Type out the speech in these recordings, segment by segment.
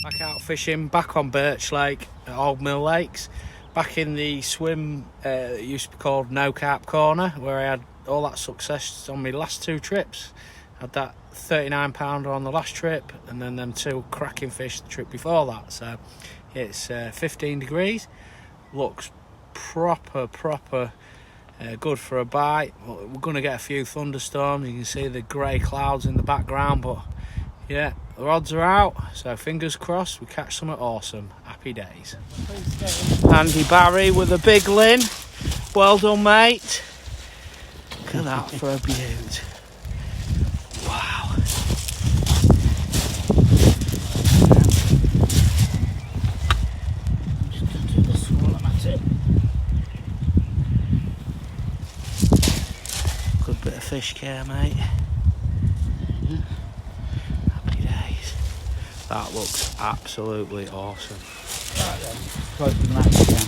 Back out fishing, back on Birch Lake at Old Mill Lakes. Back in the swim, it used to be called No Carp Corner, where I had all that success on my last two trips. Had that 39 pounder on the last trip, and then them two cracking fish the trip before that. So it's 15 degrees, looks proper good for a bite. We're going to get a few thunderstorms. You can see the grey clouds in the background, but yeah, the rods are out, so fingers crossed we catch something awesome. Happy days. Andy Barry with a Big Lin. Well done, mate. Look at that for a beaut. Wow. Just do this one, that's it. Good bit of fish care, mate. Happy days. That looks absolutely awesome. Right then, close to the match again.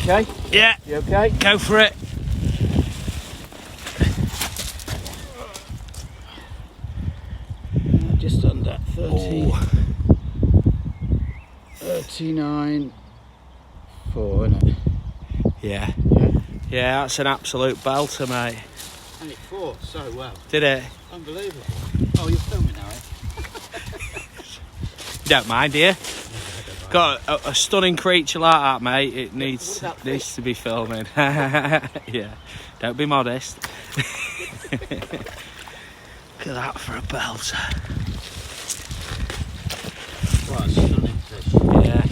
Okay? Yeah. You okay? Go for it. Just under 30. Oh. 39.4, isn't it? Yeah. Yeah, that's an absolute belter, mate. And it fought so well. Did it? Unbelievable. Oh, you're filming now, eh? You don't mind, do you? Got a stunning creature like that, mate. It needs to be filming. Yeah, don't be modest. Look at that for a belter. What a stunning fish. Yeah.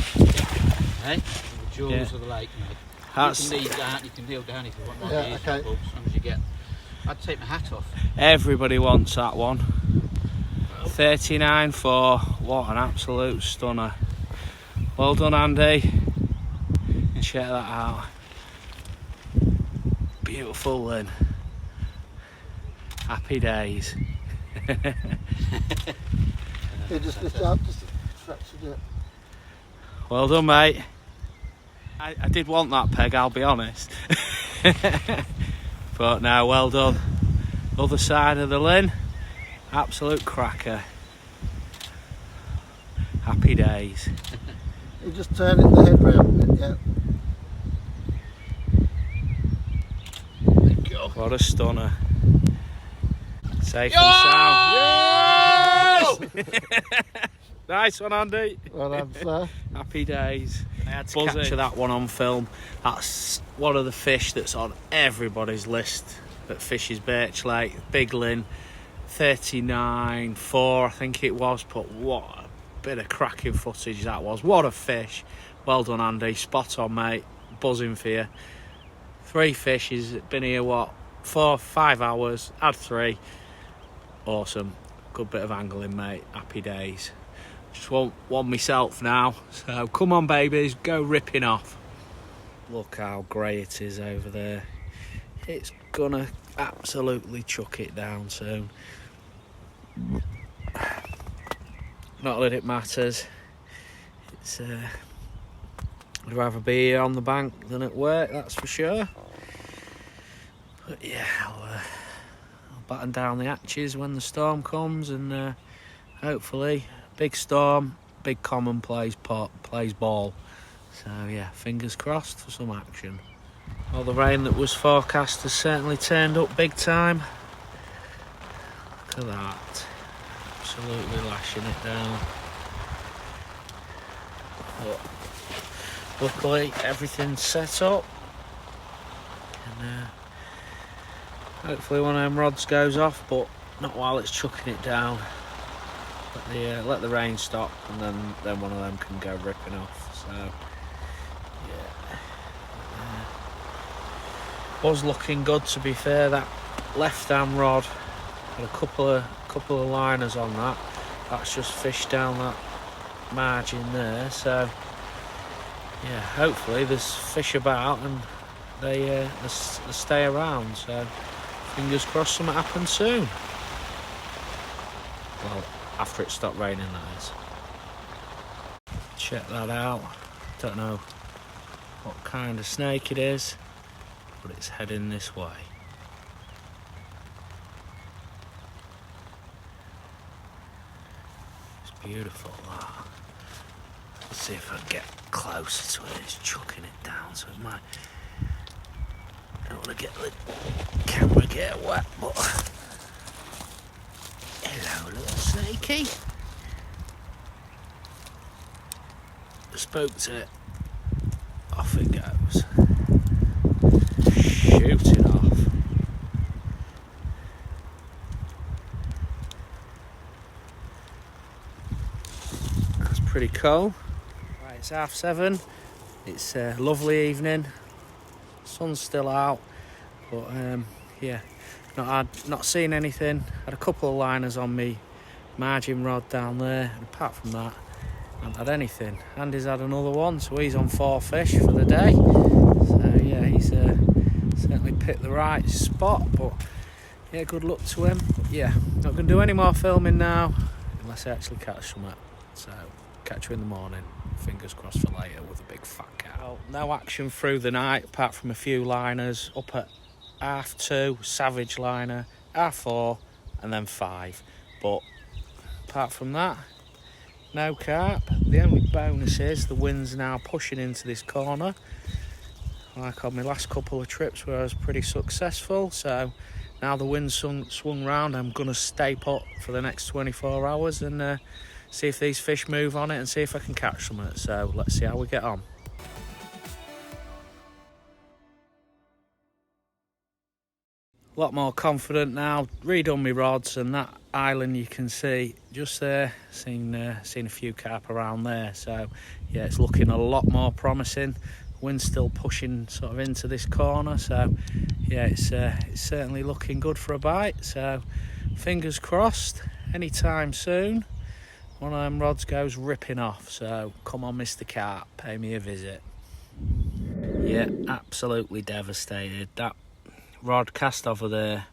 Hey? The jaws of the lake, mate. That's, You can kneel down if you want. Yeah, okay. As long as you get. I'd take my hat off. everybody wants that one. 39.4. What an absolute stunner. Well done, Andy. Check that out. Beautiful, Lin. Happy days. Just lift up, just stretch it. Well done, mate. I did want that peg, I'll be honest. But no, well done. Other side of the Lin. Absolute cracker. Happy days. You just turn it the head round a bit, yeah. There you go. What a stunner. Safe and sound. Yes! Nice one, Andy. Well done, sir. Happy days. I had to capture that one on film. That's one of the fish that's on everybody's list that fishes Birch Lake. Big Lin, 39.4 I think it was, but what a bit of cracking footage that was. What a fish. Well done, Andy. Spot on, mate. Buzzing for you. 3 fishes. Been here, what, 4 5 hours. Had 3. Awesome. Good bit of angling, mate. Happy days. Just want one myself now. So come on, babies. Go ripping off. Look how grey it is over there. It's gonna absolutely chuck it down soon. Not that it matters. It's I'd rather be here on the bank than at work, that's for sure. But yeah, I'll batten down the hatches when the storm comes, and hopefully big storm, big common plays ball. So yeah, fingers crossed for some action. Well, the rain that was forecast has certainly turned up big time. Look at that. Absolutely lashing it down. But luckily everything's set up. And hopefully one of them rods goes off, but not while it's chucking it down. Let the rain stop, and then one of them can go ripping off. So yeah, was looking good, to be fair. That left hand rod had a couple of liners on that. That's just fished down that margin there. So yeah, hopefully there's fish about and they stay around. So fingers crossed something happens soon. Well, after it stopped raining, that is. Check that out. Don't know what kind of snake it is, but it's heading this way. It's beautiful, that. Let's see if I can get closer to it. It's chucking it down, so it might. I don't want to get the camera get wet, but hello, little snaky. Spooked it. Off it goes. Shooting off. That's pretty cool. Right, it's 7:30. It's a lovely evening. Sun's still out, but yeah, not seen anything. Had a couple of liners on me margin rod down there, and apart from that, I haven't had anything. Andy's had another one, so he's on 4 fish for the day. So yeah, he's certainly picked the right spot, but yeah, good luck to him. But yeah, not going to do any more filming now unless I actually catch something. So catch you in the morning. Fingers crossed for later with a big fat cat. Well, no action through the night apart from a few liners. Up at 2:30, savage liner, 4:30, and then 5. But apart from that, no carp. The only bonus is the wind's now pushing into this corner, like on my last couple of trips where I was pretty successful. So now the wind's swung round, I'm going to stay put for the next 24 hours and see if these fish move on it and see if I can catch some. So let's see how we get on. A lot more confident now. Redone my rods, and that island you can see just there, seen a few carp around there. So yeah, it's looking a lot more promising. Wind's still pushing sort of into this corner, so yeah, it's certainly looking good for a bite. So fingers crossed anytime soon one of them rods goes ripping off. So come on, Mr. Carp, pay me a visit. Yeah, absolutely devastated. That rod cast over there,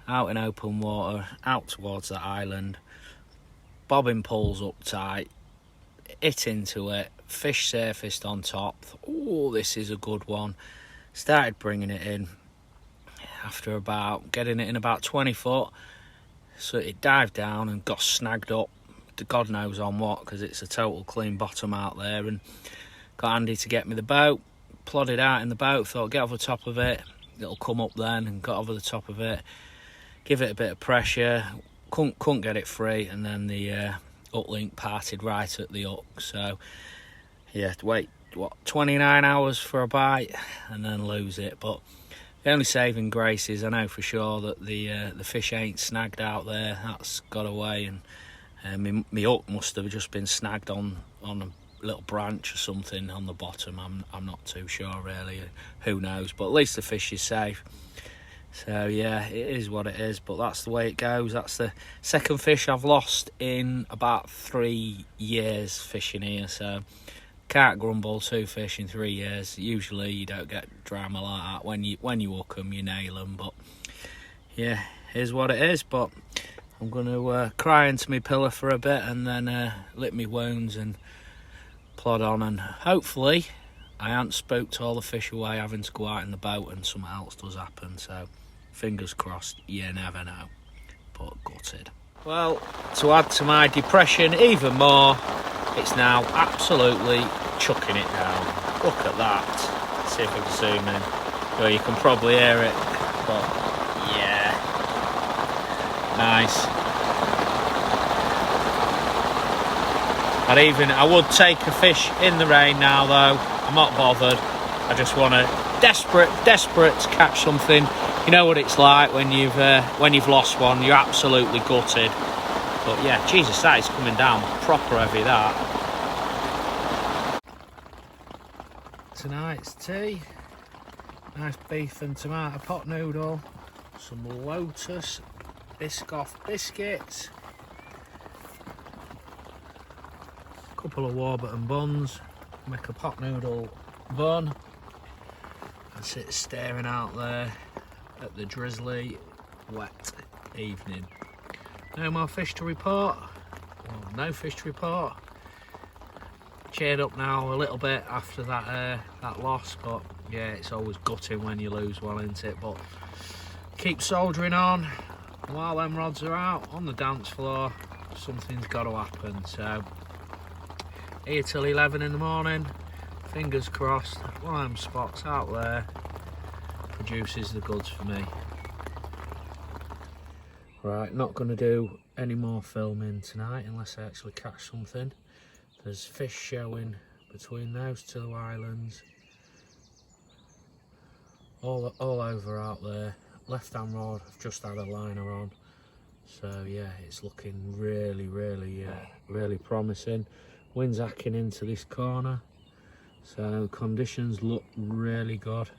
out in open water, out towards that island. Bobbin pulls up tight, hit into it, fish surfaced on top. Oh, this is a good one. Started bringing it in after getting it in about 20 foot. So it dived down and got snagged up to God knows on what, because it's a total clean bottom out there. And got Andy to get me the boat, plodded out in the boat, thought get over the top of it, it'll come up then, and got over the top of it, give it a bit of pressure, couldn't get it free, and then the uplink parted right at the hook. So yeah, wait 29 hours for a bite and then lose it. But the only saving grace is I know for sure that the fish ain't snagged out there. That's got away, and my hook must have just been snagged on a little branch or something on the bottom. I'm not too sure really, who knows, but at least the fish is safe. So yeah, it is what it is, but that's the way it goes. That's the second fish I've lost in about 3 years fishing here, so can't grumble. 2 fish in 3 years. Usually you don't get drama like that. When you hook them, you nail them. But yeah, here's what it is. But I'm going to cry into my pillow for a bit and then lick my wounds and plod on, and hopefully I haven't spooked all the fish away having to go out in the boat and something else does happen. So fingers crossed, you never know, but gutted. Well, to add to my depression even more, it's now absolutely chucking it down. Look at that. Let's see if I can zoom in. Well, you can probably hear it, but yeah, nice. I would take a fish in the rain now though. I'm not bothered. I just want to desperate to catch something. You know what it's like when you've lost one. You're absolutely gutted. But yeah, Jesus, that is coming down proper heavy. That. Tonight's tea. Nice beef and tomato pot noodle. Some Lotus Biscoff biscuits. Couple of Warburton buns, make a pot noodle bun, and sit staring out there at the drizzly, wet evening. No more fish to report. Well, no fish to report. Cheered up now a little bit after that loss, but yeah, it's always gutting when you lose one, isn't it? But keep soldiering on. While them rods are out on the dance floor, something's got to happen. So here till 11 in the morning. Fingers crossed, one of them spots out there produces the goods for me. Right, not going to do any more filming tonight unless I actually catch something. There's fish showing between those two islands, all over out there. Left hand rod, I've just had a liner on, so yeah, it's looking really promising. Wind's hacking into this corner, so conditions look really good,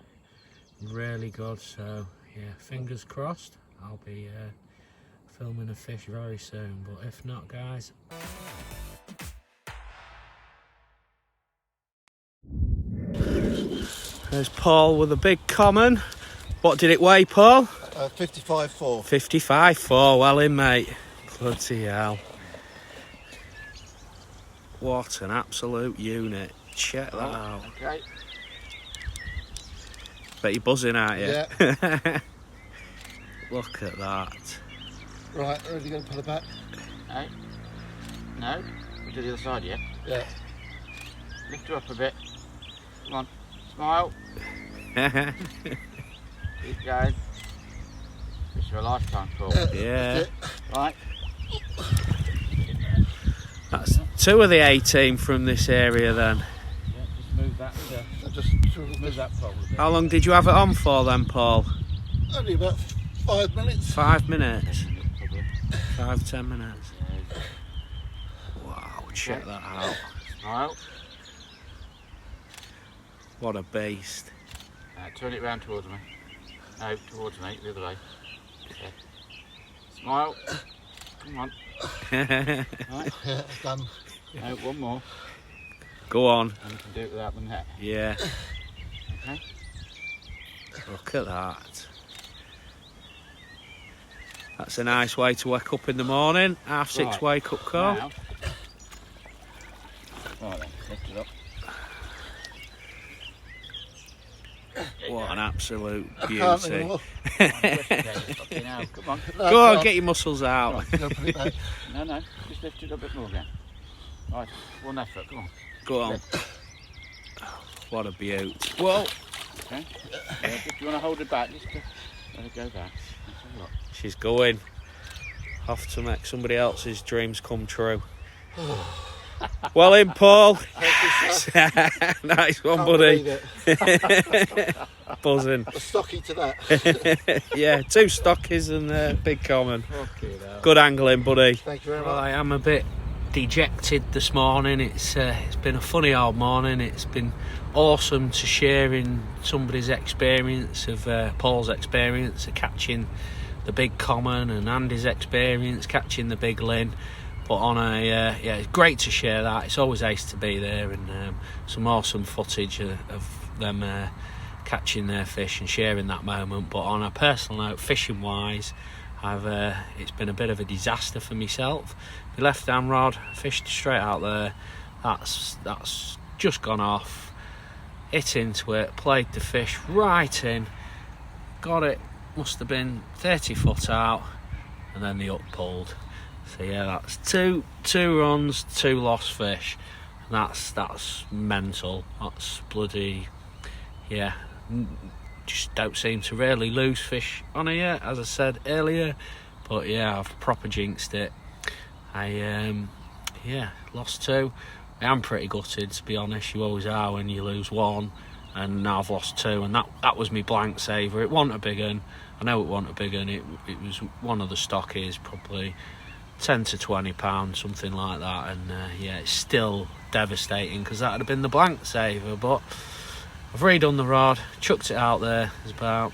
so yeah, fingers crossed I'll be filming a fish very soon, but if not, guys, there's Paul with a big common. What did it weigh, Paul? 55.4. 55.4, well in, mate. Bloody hell. What an absolute unit. Check that out. Okay. Bet you're buzzing, aren't you? Yeah. Look at that. Right, ready to go and pull it back? No. No. We do the other side, yeah? Yeah. Lift her up a bit. Come on. Smile. Keep going. Fish for a lifetime, Paul. Yeah. Right. That's 2 of the 18 from this area then. Yeah, just move that. Just Move that pole a bit. How long did you have it on for then, Paul? only about 5 minutes. 5 minutes. Probably. 5-10 minutes. Yeah. Wow, check that out. Smile. What a beast. Turn it round towards me. No, towards me, the other way. Okay. Smile. Come on. Right. Yeah, done. No, one more. Go on. And you can do it without the net. Yeah. Okay. Look at that. That's a nice way to wake up in the morning. 6:30 Right. wake up call. Now. Right then, lift it up. What an absolute I can't beauty. anymore. Fucking hell, come on. No, Go I on, can't. get your muscles out. Right, go put it back. No, just lift it a bit more again. Right, one effort, come on. Go on. What a beaut. Whoa. Okay. If you want to hold it back, just let it go back. That's a lot. She's going. Off to make somebody else's dreams come true. Well in, Paul. Nice one, Can't buddy. believe it. Buzzing. A stocky to that. Yeah, 2 stockies and a big common. Fucking hell. Good angling, buddy. Thank you very Well, much. I am a bit dejected this morning. It's been a funny old morning. It's been awesome to share in somebody's experience of Paul's experience of catching the big common and Andy's experience catching the Big Lin. But on a yeah, it's great to share that. It's always ace to be there, and some awesome footage of them catching their fish and sharing that moment. But on a personal note, fishing wise, it's been a bit of a disaster for myself. The left hand rod fished straight out there. That's just gone off. Hit into it, played the fish right in, got it. Must have been 30 foot out, and then the up pulled. So yeah, that's two runs, 2 lost fish. And that's mental. That's bloody, yeah. Just don't seem to really lose fish on here, as I said earlier. But yeah, I've proper jinxed it. I lost 2. I am pretty gutted, to be honest. You always are when you lose 1, and now I've lost 2, and that was me blank saver. It wasn't a big un. I know it wasn't a big un. It was one of the stockies, probably 10 to 20 pounds, something like that. And yeah, it's still devastating because that would have been the blank saver. But I've redone the rod, chucked it out there. There's about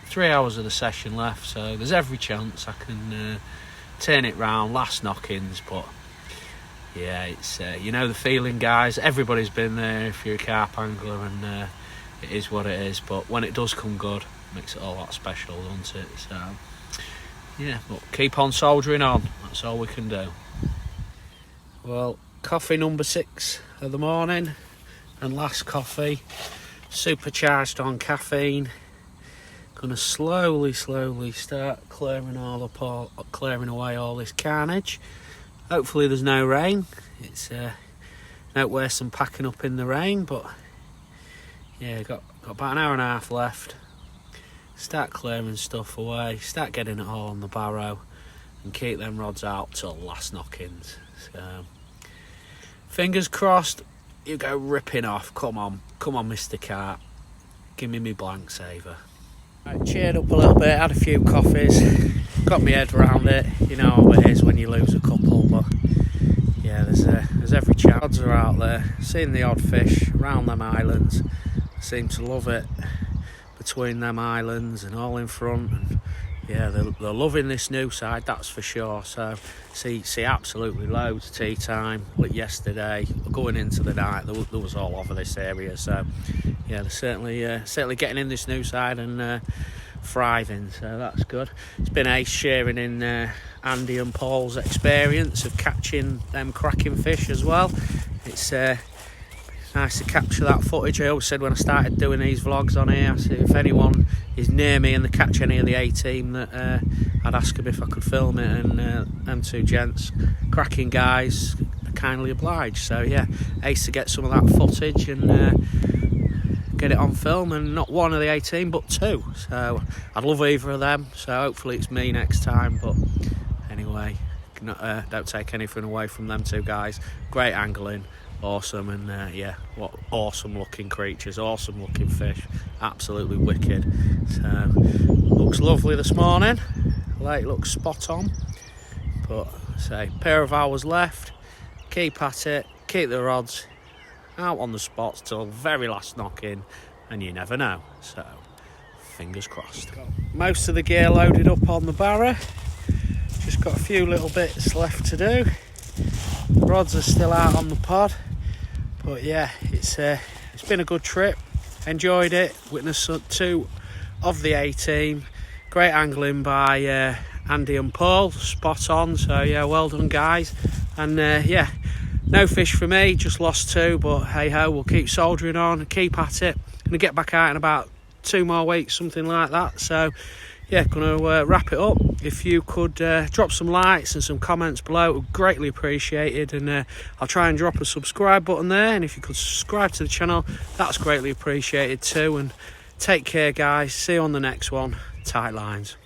3 hours of the session left, so there's every chance I can turn it round. Last knockings, but yeah, it's you know the feeling, guys. Everybody's been there if you're a carp angler, and it is what it is. But when it does come good, it makes it all that special, doesn't it? So yeah, but keep on soldiering on. That's all we can do. Well, coffee number 6 of the morning, and last coffee, supercharged on caffeine. Gonna slowly start clearing away all this carnage. Hopefully there's no rain. It's no worse than packing up in the rain. But yeah, got about an hour and a half left. Start clearing stuff away, start getting it all on the barrow, and keep them rods out till last knockings. So fingers crossed you go ripping off. Come on Mr. Carp, give me my blank saver. Right, cheered up a little bit, had a few coffees, got my head around it. You know how it is when you lose a couple, but yeah, there's every chance. Rods are out there, seeing the odd fish around them islands. I seem to love it between them islands and all in front, and yeah, they're loving this new side, that's for sure. So see absolutely loads tea time. Like yesterday, going into the night, there was all over this area. So yeah, they're certainly getting in this new side and thriving. So that's good. It's been ace sharing in Andy and Paul's experience of catching them cracking fish as well. It's nice to capture that footage. I always said when I started doing these vlogs on here, I said if anyone is near me and they catch any of the A-team, that I'd ask them if I could film it, and them two gents, cracking guys, are kindly obliged. So yeah, ace to get some of that footage and get it on film, and not one of the A-team but two. So I'd love either of them, so hopefully it's me next time. But anyway, don't take anything away from them two guys. Great angling, awesome, and yeah, what awesome looking creatures, awesome looking fish, absolutely wicked. So looks lovely this morning, lake looks spot on. But say pair of hours left, keep at it, keep the rods out on the spots till very last knock in, and you never know. So fingers crossed. Got most of the gear loaded up on the barrow, just got a few little bits left to do. The rods are still out on the pod. But yeah, it's been a good trip, enjoyed it, witnessed two of the A-team, great angling by Andy and Paul, spot on. So yeah, well done guys. And yeah, no fish for me, just lost two, but hey ho, we'll keep soldiering on and keep at it. Gonna get back out in about 2 more weeks, something like that. So yeah, gonna wrap it up. If you could drop some likes and some comments below, it would greatly appreciated. And I'll try and drop a subscribe button there, and if you could subscribe to the channel, that's greatly appreciated too. And take care guys, see you on the next one. Tight lines.